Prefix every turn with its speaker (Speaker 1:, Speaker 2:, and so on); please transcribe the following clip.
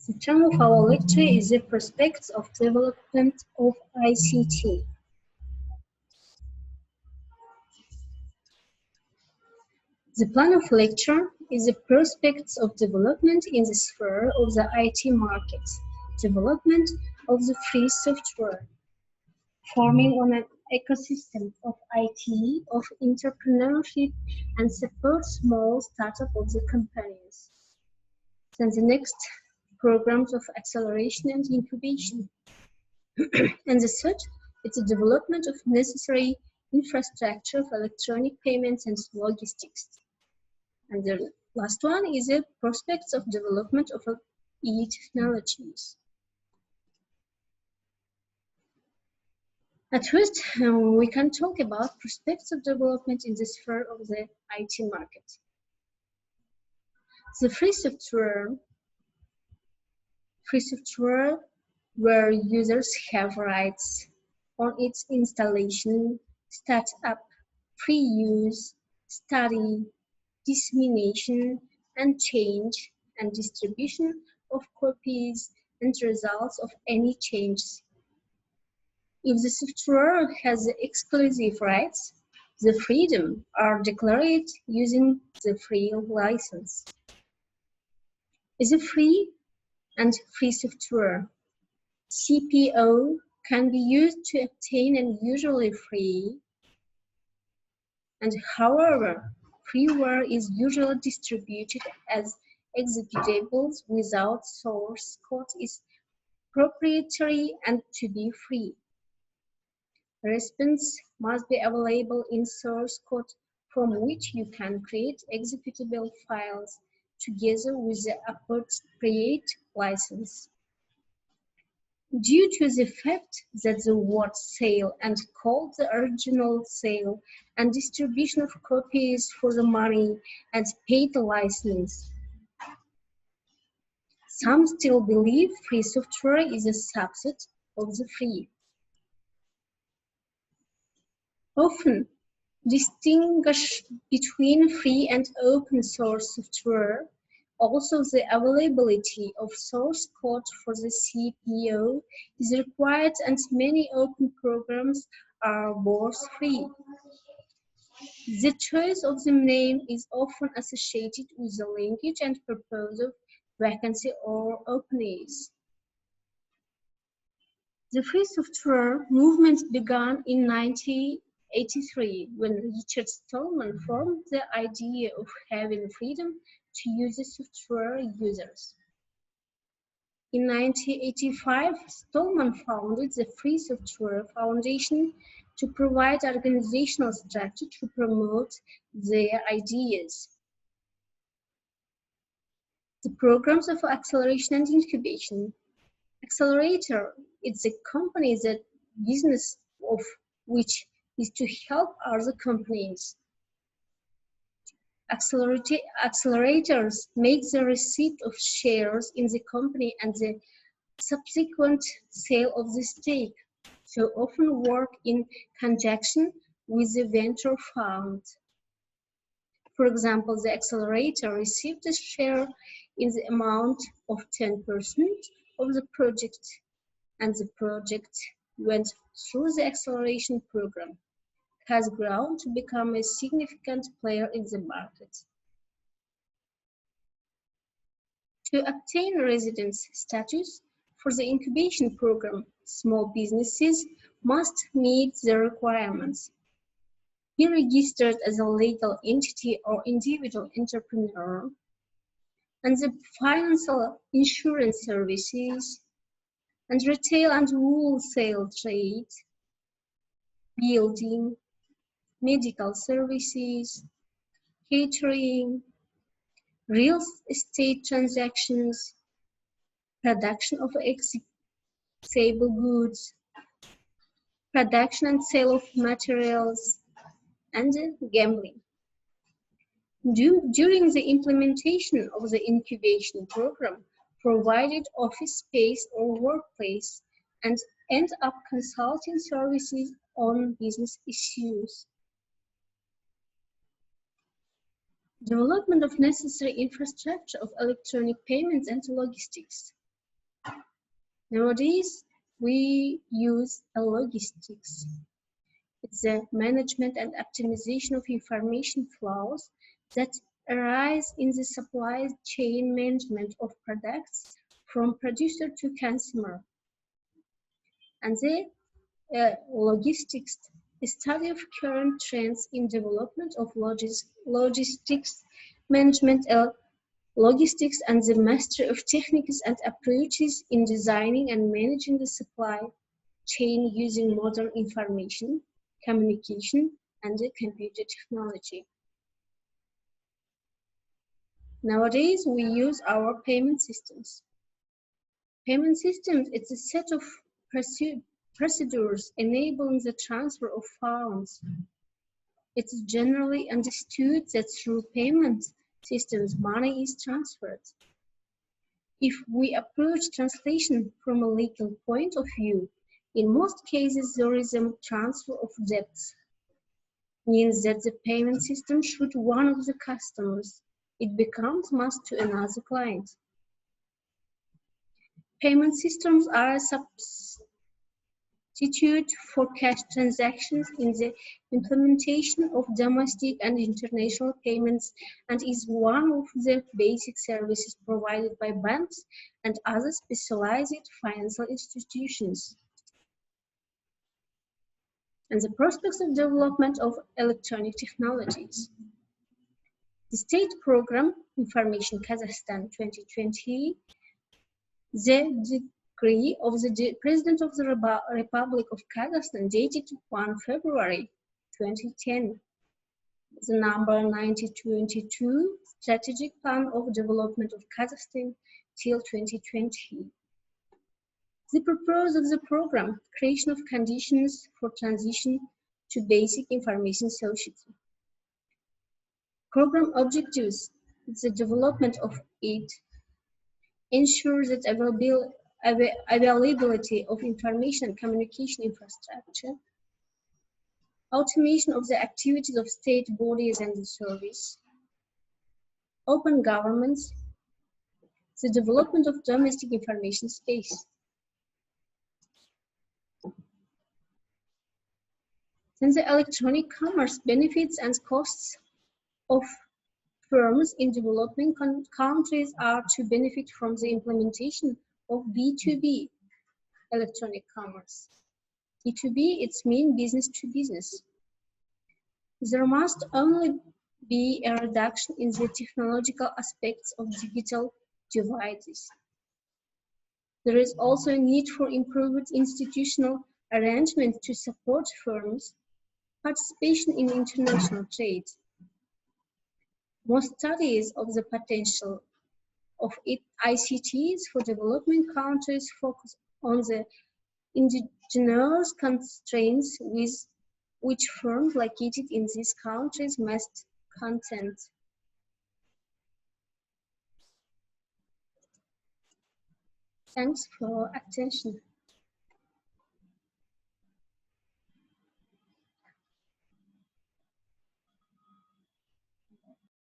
Speaker 1: The term of our lecture is the prospects of development of ICT. The plan of lecture is the prospects of development in the sphere of the IT market, development of the free software, forming on an ecosystem of IT, of entrepreneurship, and support small startup of the companies. Then the next programs of acceleration and incubation. And the third, it's the development of necessary infrastructure of electronic payments and logistics. And the last one is the prospects of development of e-technologies. At first, we can talk about prospects of development in the sphere of the IT market. The free software where users have rights on its installation, startup, free use, study, dissemination, and change and distribution of copies and results of any changes. If the software has exclusive rights, the freedom are declared using the free license. Is a free and free software. CPO can be used to obtain and usually free, and however, freeware is usually distributed as executables without source code is proprietary and to be free. Response must be available in source code from which you can create executable files together with the appropriate license. Due to the fact that the word sale and called the original sale and distribution of copies for the money and paid license, some still believe free software is a subset of the free. Often distinguish between free and open source software. Also, the availability of source code for the CPO is required, and many open programs are both free. The choice of the name is often associated with the language and purpose of vacancy or openings. The free software movement began in 1983 when Richard Stallman formed the idea of having freedom to use the software users. In 1985, Stallman founded the Free Software Foundation to provide organizational structure to promote their ideas. The programs of acceleration and incubation. Accelerator is a company that business of which is to help other companies. Accelerators make the receipt of shares in the company and the subsequent sale of the stake, so often work in conjunction with the venture fund. For example, the accelerator received a share in the amount of 10% of the project, and the project went through the acceleration program, has grown to become a significant player in the market. To obtain residence status for the incubation program, small businesses must meet the requirements. Be registered as a legal entity or individual entrepreneur, and the financial insurance services, and retail and wholesale trade, building, medical services, catering, real estate transactions, production of exportable goods, production and sale of materials, and gambling. During the implementation of the incubation program, provided office space or workplace, and end up consulting services on business issues. Development of necessary infrastructure of electronic payments and logistics. Nowadays, we use logistics. It's the management and optimization of information flows that arise in the supply chain management of products from producer to consumer. And the logistics, the study of current trends in development of logistics management, logistics, and the mastery of techniques and approaches in designing and managing the supply chain using modern information, communication, and the computer technology. Nowadays, we use our payment systems. Payment systems, it's a set of procedures enabling the transfer of funds. It's generally understood that through payment systems, money is transferred. If we approach translation from a legal point of view, in most cases there is a transfer of debts. Means that the payment system should one of the customers, it becomes must to another client. Payment systems are a substitute for cash transactions in the implementation of domestic and international payments and is one of the basic services provided by banks and other specialized financial institutions. And the prospects of development of electronic technologies. The state program, Information Kazakhstan 2020, the decree of the President of the Republic of Kazakhstan dated 1 February 2010, the number 9022 Strategic Plan of Development of Kazakhstan till 2020. The purpose of the program, creation of conditions for transition to basic information society. Program objectives, the development of it, ensure that availability of information and communication infrastructure, automation of the activities of state bodies and the service, open governments, the development of domestic information space. Then the electronic commerce benefits and costs of firms in developing countries are to benefit from the implementation of B2B electronic commerce. B2B, it's mean business to business. There must only be a reduction in the technological aspects of digital devices. There is also a need for improved institutional arrangement to support firms' participation in international trade. Most studies of the potential of ICTs for developing countries focus on the indigenous constraints with which firms located in these countries must contend. Thanks for attention.